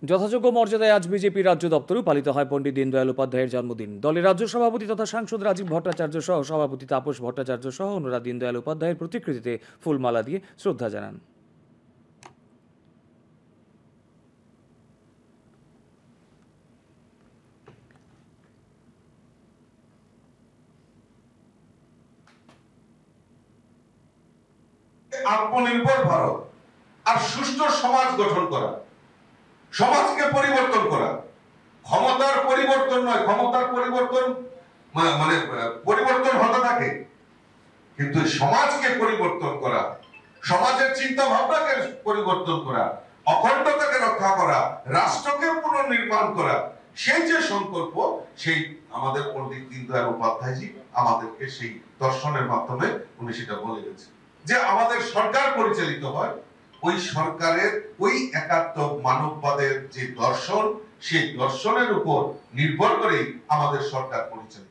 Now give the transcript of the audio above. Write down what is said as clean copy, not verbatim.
যথাযোগ্য মর্যাদায় আজ বিজেপি রাজ্য দপ্তরেও পালিত হয় পণ্ডিত দীনদয়াল উপাধ্যায়ের জন্মদিন। দলের রাজ্য সভাপতি তথা সাংসদ রাজীব ভট্টাচার্য সহ সভাপতি তাপস ভট্টাচার্য সহ অন্যরা দীনদয়াল উপাধ্যায়ের প্রতিকৃতিতে ফুলমালা দিয়ে শ্রদ্ধা জানান। আত্মনির্ভর ভারত আর সুষ্ঠু সমাজ গঠন করা, সমাজকে পরিবর্তন করা, ক্ষমতার পরিবর্তন নয়, ক্ষমতার পরিবর্তন মানে পরিবর্তন হতে থাকে, কিন্তু সমাজকে পরিবর্তন করা, সমাজের চিন্তা ভাবনাকে পরিবর্তন করা, অখণ্ডতাকে রক্ষা করা, রাষ্ট্রকে পুনর্নির্মাণ করা, সেই যে সংকল্প, সেই আমাদের পণ্ডিত দীনদয়াল উপাধ্যায়জি আমাদেরকে সেই দর্শনের মাধ্যমে উনি সেটা বলে গেছেন যে আমাদের সরকার পরিচালিত হয় ওই সরকারের ওই একাত্ম মানববাদের যে দর্শন, সেই দর্শনের উপর নির্ভর করেই আমাদের সরকার পরিচালিত।